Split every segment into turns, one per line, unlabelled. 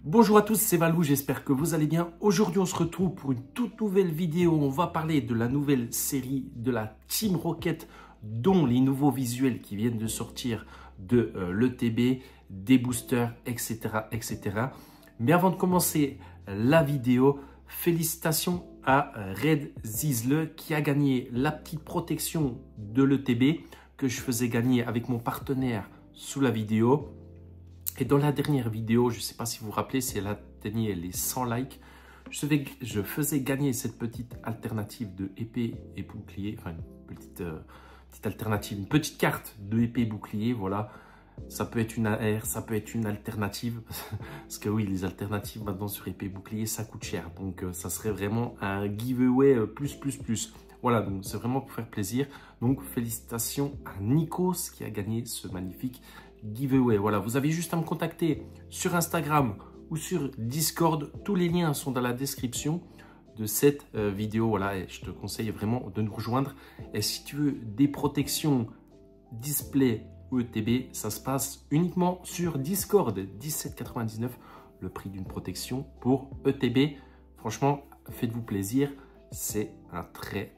Bonjour à tous, c'est Valou, j'espère que vous allez bien. Aujourd'hui, on se retrouve pour une toute nouvelle vidéo. On va parler de la nouvelle série de la Team Rocket, dont les nouveaux visuels qui viennent de sortir de l'ETB, des boosters, etc., etc. Mais avant de commencer la vidéo, félicitations à Red Zizle qui a gagné la petite protection de l'ETB que je faisais gagner avec mon partenaire sous la vidéo. Et dans la dernière vidéo, je ne sais pas si vous vous rappelez, si elle atteignait les 100 likes, je faisais gagner cette petite alternative de épée et bouclier, enfin une petite alternative, une petite carte de épée et bouclier, voilà. Ça peut être une AR, ça peut être une alternative, parce que oui, les alternatives maintenant sur épée et bouclier, ça coûte cher. Donc ça serait vraiment un giveaway plus. Voilà, donc c'est vraiment pour faire plaisir. Donc félicitations à Nikos qui a gagné ce magnifique giveaway. Voilà, vous avez juste à me contacter sur Instagram ou sur Discord. Tous les liens sont dans la description de cette vidéo. Voilà, et je te conseille vraiment de nous rejoindre. Et si tu veux des protections display ou ETB, ça se passe uniquement sur Discord. 17,99 le prix d'une protection pour ETB. Franchement, faites-vous plaisir. C'est un très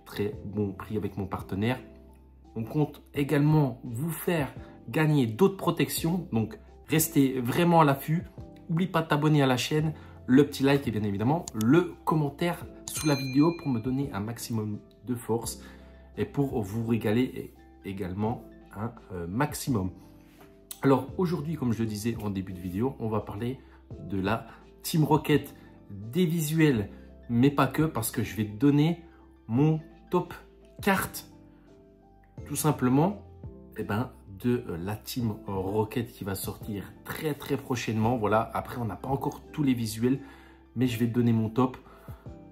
bon prix avec mon partenaire. On compte également vous faire gagner d'autres protections. Donc, restez vraiment à l'affût. N'oublie pas de t'abonner à la chaîne, le petit like et bien évidemment le commentaire sous la vidéo pour me donner un maximum de force et pour vous régaler également un maximum. Alors, aujourd'hui, comme je le disais en début de vidéo, on va parler de la Team Rocket, des visuels, mais pas que, parce que je vais te donner mon top carte tout simplement de la Team Rocket qui va sortir très prochainement. Voilà, après on n'a pas encore tous les visuels, mais je vais te donner mon top.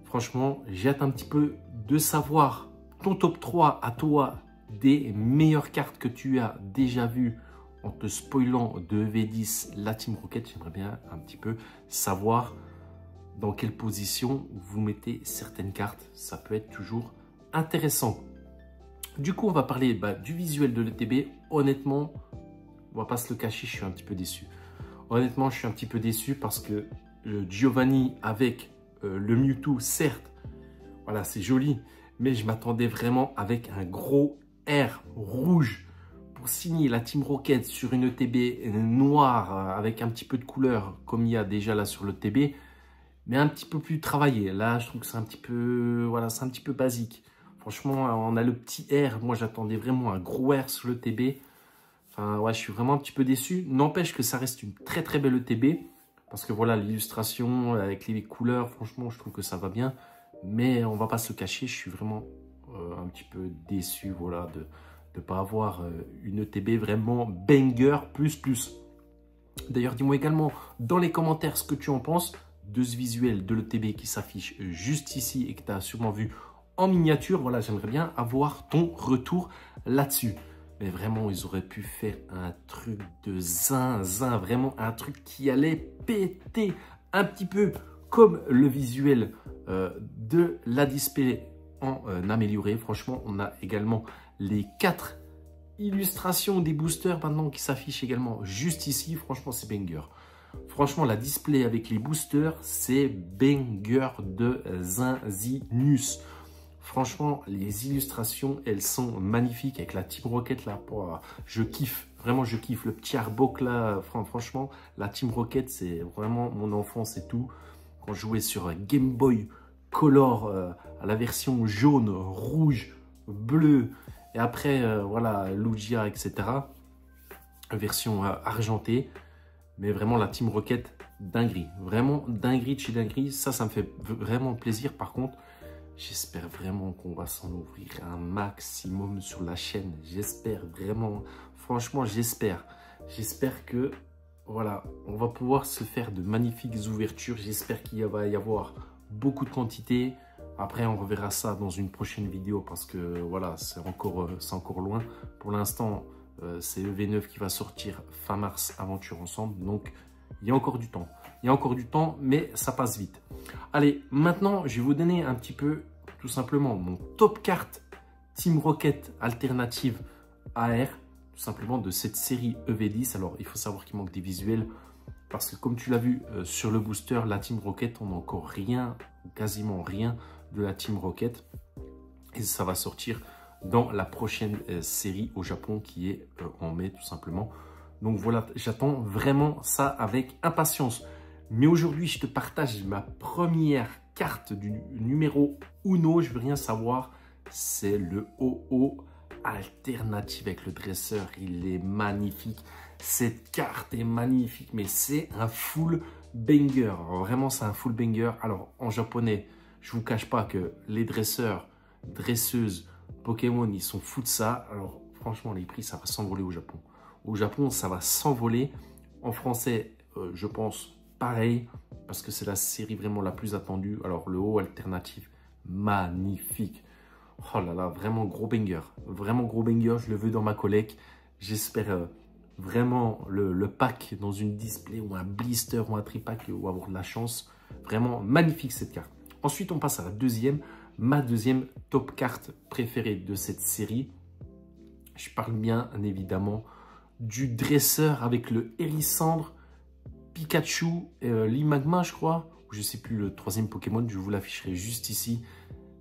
Franchement, j'ai hâte un petit peu de savoir ton top 3 à toi des meilleures cartes que tu as déjà vues en te spoilant de EV10 la Team Rocket. J'aimerais bien un petit peu savoir dans quelle position vous mettez certaines cartes. Ça peut être toujours intéressant. Du coup, on va parler du visuel de l'ETB. Honnêtement, on va pas se le cacher, je suis un petit peu déçu. Honnêtement, je suis un petit peu déçu parce que Giovanni avec le Mewtwo, certes, voilà, c'est joli, mais je m'attendais vraiment avec un gros R rouge pour signer la Team Rocket sur une ETB noire avec un petit peu de couleur comme il y a déjà là sur l'ETB, mais un petit peu plus travaillé. Là, je trouve que c'est un petit peu, voilà, c'est un petit peu basique. Franchement, on a le petit R. Moi, j'attendais vraiment un gros R sur l'ETB. Enfin, ouais, je suis vraiment un petit peu déçu. N'empêche que ça reste une très belle ETB. Parce que voilà, l'illustration avec les couleurs, franchement, je trouve que ça va bien. Mais on va pas se le cacher, je suis vraiment un petit peu déçu, voilà, de ne pas avoir une ETB vraiment banger plus. D'ailleurs, dis-moi également dans les commentaires ce que tu en penses de ce visuel de l'ETB qui s'affiche juste ici et que tu as sûrement vu en miniature. Voilà, j'aimerais bien avoir ton retour là-dessus. Mais vraiment, ils auraient pu faire un truc de zinzin, vraiment un truc qui allait péter un petit peu comme le visuel de la display en amélioré. Franchement, on a également les 4 illustrations des boosters maintenant qui s'affichent également juste ici. Franchement, c'est banger. Franchement, la display avec les boosters, c'est banger de zinzinus. Franchement, les illustrations, elles sont magnifiques avec la Team Rocket là. Je kiffe, vraiment je kiffe. Le petit Arbok là, franchement, la Team Rocket, c'est vraiment mon enfance et tout. Quand je jouais sur Game Boy Color à la version jaune, rouge, bleu, et après, voilà, Lugia, etc. Version argentée. Mais vraiment, la Team Rocket, dinguerie. Vraiment dinguerie de chez dinguerie. Ça me fait vraiment plaisir. Par contre, j'espère vraiment qu'on va s'en ouvrir un maximum sur la chaîne. J'espère vraiment. Franchement, j'espère. J'espère que, voilà, on va pouvoir se faire de magnifiques ouvertures. J'espère qu'il va y avoir beaucoup de quantité. Après, on reverra ça dans une prochaine vidéo parce que, voilà, c'est encore loin. Pour l'instant, c'est EV9 qui va sortir fin mars, aventure ensemble. Donc, il y a encore du temps. Il y a encore du temps, mais ça passe vite. Allez, maintenant, je vais vous donner un petit peu, tout simplement, mon top carte Team Rocket alternative AR, tout simplement de cette série EV10. Alors, il faut savoir qu'il manque des visuels Parce que comme tu l'as vu sur le booster, la Team Rocket, on n'a encore rien, quasiment rien de la Team Rocket. Et ça va sortir dans la prochaine série au Japon qui est en mai tout simplement. Donc voilà, j'attends vraiment ça avec impatience. Mais aujourd'hui, je te partage ma première carte du numéro Uno. Je veux rien savoir. C'est le OO alternative avec le dresseur. Il est magnifique. Cette carte est magnifique, mais c'est un full banger. Vraiment, c'est un full banger. Alors, en japonais, je ne vous cache pas que les dresseurs, dresseuses, Pokémon, ils sont fous de ça. Alors, franchement, les prix, ça va s'envoler au Japon. Au Japon, ça va s'envoler. En français, je pense pareil, parce que c'est la série vraiment la plus attendue. Alors, le haut alternatif, magnifique. Oh là là, vraiment gros banger. Vraiment gros banger, je le veux dans ma collecte. J'espère vraiment le pack dans une display ou un blister ou un tripack ou avoir de la chance. Vraiment magnifique cette carte. Ensuite, on passe à la deuxième. Ma deuxième top carte préférée de cette série. Je parle bien évidemment du dresseur avec le Hérissandre, Pikachu, Limagma je crois. Je ne sais plus le troisième Pokémon, je vous l'afficherai juste ici.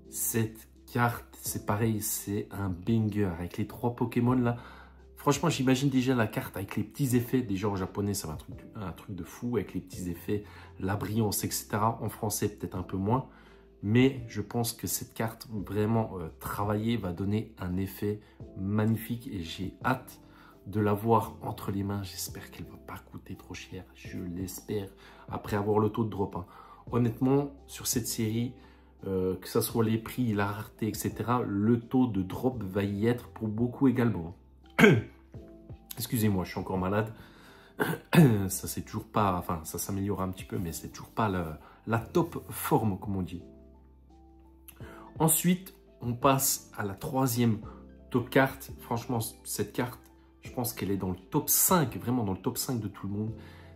Cette carte, c'est pareil, c'est un banger avec les trois Pokémon là. Franchement, j'imagine déjà la carte avec les petits effets. Déjà en japonais, ça va être un truc de fou avec les petits effets, la brillance, etc. En français, peut-être un peu moins. Mais je pense que cette carte vraiment travaillée va donner un effet magnifique et j'ai hâte de l'avoir entre les mains. J'espère qu'elle ne va pas coûter trop cher. Je l'espère après avoir le taux de drop. Hein. Honnêtement, sur cette série, que ce soit les prix, la rareté, etc., le taux de drop va y être pour beaucoup également. Excusez-moi, je suis encore malade. Ça c'est toujours pas, enfin ça s'améliore un petit peu, mais c'est toujours pas la top forme comme on dit. Ensuite, on passe à la troisième top carte. Franchement, cette carte, je pense qu'elle est dans le top 5, vraiment dans le top 5 de tout le monde.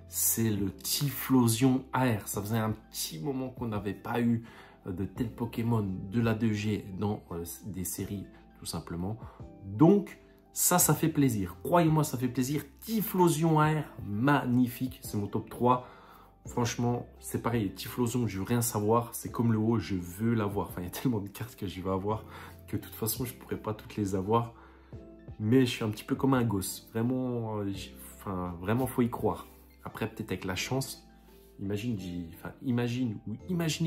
C'est le Typhlosion AR. Ça faisait un petit moment qu'on n'avait pas eu de tel Pokémon de la 2G dans des séries, tout simplement. Donc, ça fait plaisir. Croyez-moi, ça fait plaisir. Typhlosion AR, magnifique. C'est mon top 3. Franchement, c'est pareil. Typhlosion, je veux rien savoir. C'est comme le haut, je veux l'avoir. Enfin, il y a tellement de cartes que je vais avoir que de toute façon, je ne pourrais pas toutes les avoir. Mais je suis un petit peu comme un gosse. Vraiment, vraiment, faut y croire. Après, peut-être avec la chance. Imaginez,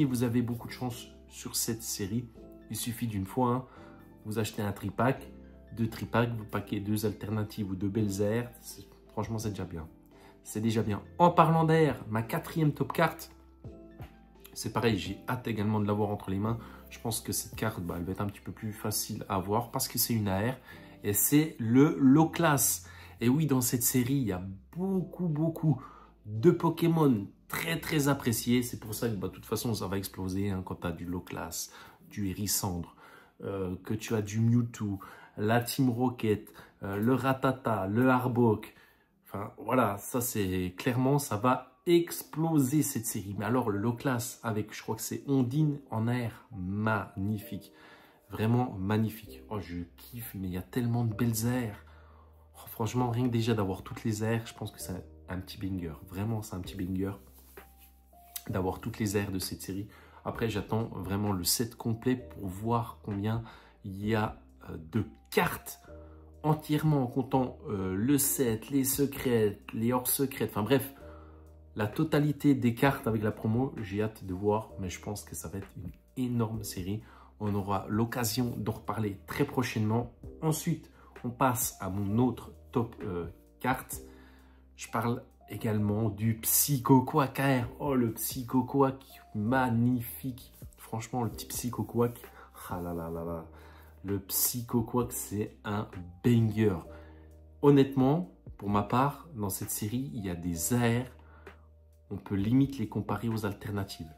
vous avez beaucoup de chance sur cette série. Il suffit d'une fois, hein, vous achetez un tripack. 2 tripacks, vous paquez 2 alternatives ou 2 belles airs. Franchement, c'est déjà bien. C'est déjà bien. En parlant d'air, ma quatrième top carte, c'est pareil, j'ai hâte également de l'avoir entre les mains. Je pense que cette carte, elle va être un petit peu plus facile à avoir parce que c'est une AR et c'est le low class. Et oui, dans cette série, il y a beaucoup de Pokémon très appréciés. C'est pour ça que de toute façon, ça va exploser hein, quand tu as du low class, du Hérissandre, que tu as du Mewtwo, la Team Rocket, le Rattata, le Arbok. Enfin, voilà, ça c'est clairement, ça va exploser cette série. Mais alors, le low class avec, je crois que c'est Ondine en air, magnifique. Vraiment magnifique. Oh, je kiffe, mais il y a tellement de belles airs. Oh, franchement, rien que déjà d'avoir toutes les airs, je pense que c'est un petit banger. Vraiment, c'est un petit banger d'avoir toutes les airs de cette série. Après, j'attends vraiment le set complet pour voir combien il y a de cartes entièrement en comptant le set, les secrets, les hors secrets, enfin bref, la totalité des cartes avec la promo, j'ai hâte de voir, mais je pense que ça va être une énorme série. On aura l'occasion d'en reparler très prochainement. Ensuite, on passe à mon autre top carte. Je parle également du Psycho Quack AR. Oh, le Psycho Quack, magnifique. Franchement, le petit Psycho Quack, ah là là là là. Le Psycho Quack, c'est un banger. Honnêtement, pour ma part, dans cette série, il y a des AR. On peut limite les comparer aux alternatives.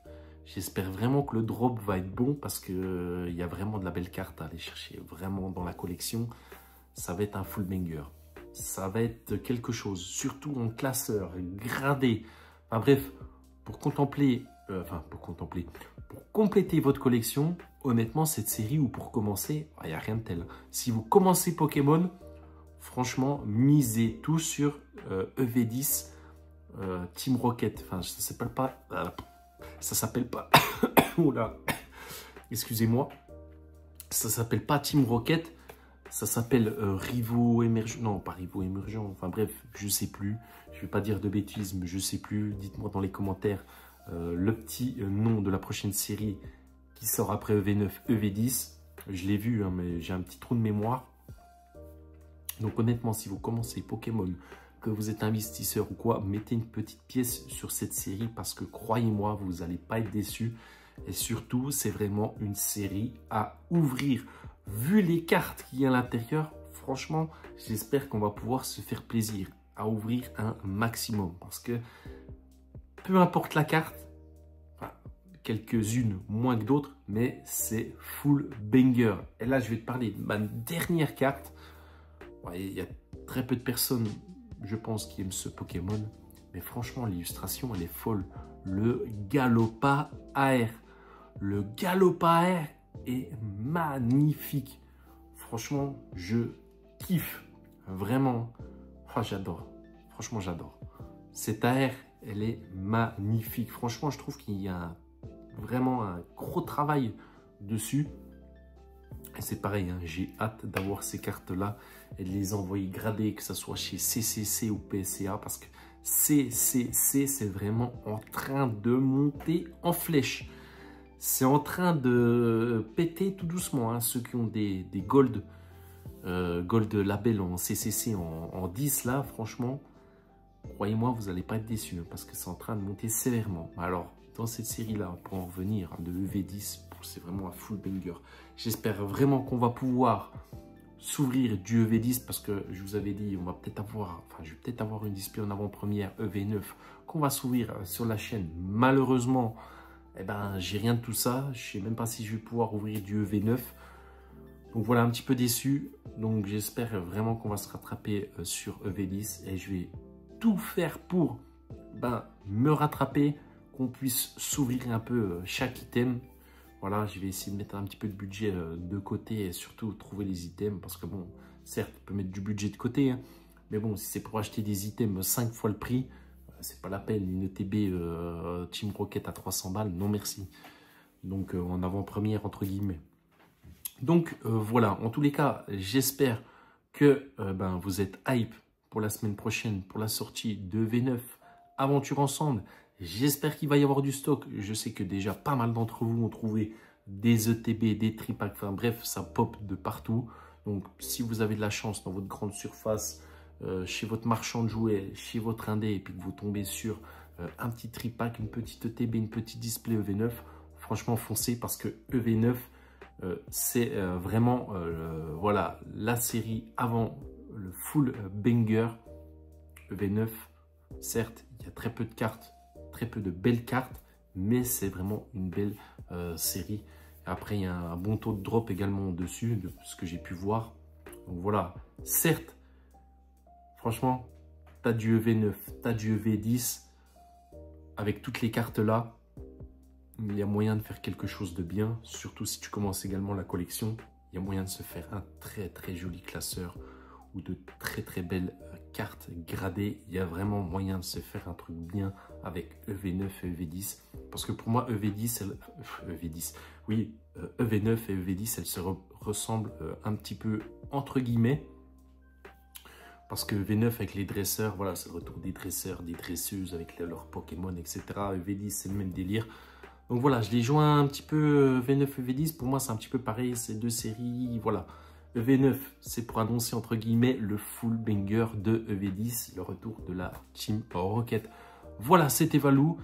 J'espère vraiment que le drop va être bon parce qu'il y a vraiment de la belle carte à aller chercher. Vraiment dans la collection, ça va être un full banger. Ça va être quelque chose, surtout en classeur, gradé. Enfin bref, pour compléter votre collection, honnêtement, cette série ou pour commencer, il n'y a rien de tel. Si vous commencez Pokémon, franchement, misez tout sur EV10. Team Rocket. Enfin, ça s'appelle pas... ça s'appelle pas... Oula, excusez-moi. Ça s'appelle pas Team Rocket. Ça s'appelle Rivaux Émergents. Non, pas Rivaux Émergents. Enfin bref, je sais plus. Je vais pas dire de bêtises, mais je sais plus. Dites-moi dans les commentaires le petit nom de la prochaine série qui sort après EV9, EV10. Je l'ai vu, hein, mais j'ai un petit trou de mémoire. Donc honnêtement, si vous commencez Pokémon, que vous êtes investisseur ou quoi, mettez une petite pièce sur cette série parce que croyez-moi, vous n'allez pas être déçus. Et surtout, c'est vraiment une série à ouvrir. Vu les cartes qu'il y a à l'intérieur, franchement, j'espère qu'on va pouvoir se faire plaisir à ouvrir un maximum. Parce que peu importe la carte, enfin, quelques-unes moins que d'autres, mais c'est full banger. Et là, je vais te parler de ma dernière carte. Ouais, il y a très peu de personnes, je pense, qui aiment ce Pokémon. Mais franchement, l'illustration, elle est folle. Le Gallopa AR. Le Gallopa AR est magnifique. Franchement, je kiffe. Vraiment. Oh, j'adore. Franchement, j'adore. Cette AR, elle est magnifique. Franchement, je trouve qu'il y a vraiment un gros travail dessus. Et c'est pareil, hein, j'ai hâte d'avoir ces cartes-là et de les envoyer gradées, que ce soit chez CCC ou PSA, parce que CCC, c'est vraiment en train de monter en flèche. C'est en train de péter tout doucement, hein, ceux qui ont des gold, gold label en CCC en 10, là, franchement, croyez-moi, vous n'allez pas être déçus, hein, parce que c'est en train de monter sévèrement. Alors, dans cette série-là, pour en revenir, de EV10, c'est vraiment un full banger. J'espère vraiment qu'on va pouvoir s'ouvrir du EV10 parce que je vous avais dit, on va peut-être avoir, enfin, je vais peut-être avoir une display en avant-première EV9 qu'on va s'ouvrir sur la chaîne. Malheureusement, eh ben, j'ai rien de tout ça. Je sais même pas si je vais pouvoir ouvrir du EV9. Donc voilà, un petit peu déçu. Donc j'espère vraiment qu'on va se rattraper sur EV10 et je vais tout faire pour me rattraper, qu'on puisse s'ouvrir un peu chaque item. Voilà, je vais essayer de mettre un petit peu de budget de côté et surtout trouver les items parce que bon, certes, on peut mettre du budget de côté, hein, mais bon, si c'est pour acheter des items 5 fois le prix, c'est pas la peine. Une ETB Team Rocket à 300 balles, non merci. Donc en avant-première entre guillemets. Donc voilà, en tous les cas, j'espère que vous êtes hype pour la semaine prochaine, pour la sortie de V9 Aventure Ensemble. J'espère qu'il va y avoir du stock. Je sais que déjà pas mal d'entre vous ont trouvé des ETB, des tripacks, enfin bref, ça pop de partout. Donc si vous avez de la chance dans votre grande surface, chez votre marchand de jouets, chez votre indé, et puis que vous tombez sur un petit tripack, une petite ETB, une petite display EV9, franchement foncez parce que EV9, c'est vraiment voilà, la série avant le full banger. EV9, certes, il y a très peu de cartes, très peu de belles cartes, mais c'est vraiment une belle série. Après, il y a un bon taux de drop également dessus, de ce que j'ai pu voir. Donc voilà, certes, franchement, tu as du EV9, tu as du EV10, avec toutes les cartes là, il y a moyen de faire quelque chose de bien, surtout si tu commences également la collection. Il y a moyen de se faire un très très joli classeur ou de très très belles cartes gradées. Il y a vraiment moyen de se faire un truc bien avec EV9 et EV10. Parce que pour moi, EV9 et EV10, elles se ressemblent un petit peu entre guillemets. Parce que EV9 avec les dresseurs, voilà, c'est le retour des dresseurs, des dresseuses avec leurs Pokémon, etc. EV10, c'est le même délire. Donc voilà, je les joins un petit peu EV9 et EV10. Pour moi, c'est un petit peu pareil, ces deux séries, voilà. EV9, c'est pour annoncer entre guillemets le full banger de EV10, le retour de la Team Rocket. Voilà, c'était Valou.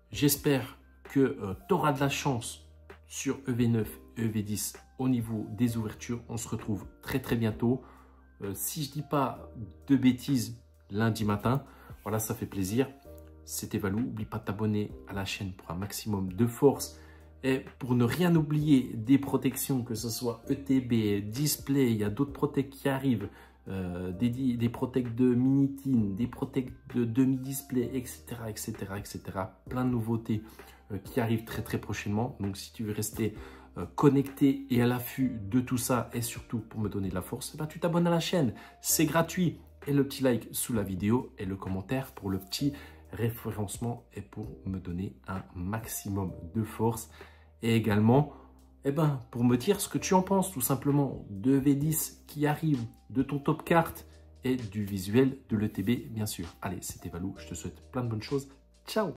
J'espère que tu auras de la chance sur EV9, EV10 au niveau des ouvertures. On se retrouve très très bientôt. Si je dis pas de bêtises, lundi matin. Voilà, ça fait plaisir. C'était Valou. N'oublie pas de t'abonner à la chaîne pour un maximum de force. Et pour ne rien oublier des protections, que ce soit ETB, display, il y a d'autres protects qui arrivent, des protects de mini-tin, des protects de demi-display, etc., etc., etc. Plein de nouveautés qui arrivent très très prochainement. Donc si tu veux rester connecté et à l'affût de tout ça, et surtout pour me donner de la force, tu t'abonnes à la chaîne, c'est gratuit. Et le petit like sous la vidéo et le commentaire pour le petit référencement et pour me donner un maximum de force. Et également, pour me dire ce que tu en penses, tout simplement, de V10 qui arrive, de ton top carte et du visuel de l'ETB, bien sûr. Allez, c'était Valou, je te souhaite plein de bonnes choses. Ciao!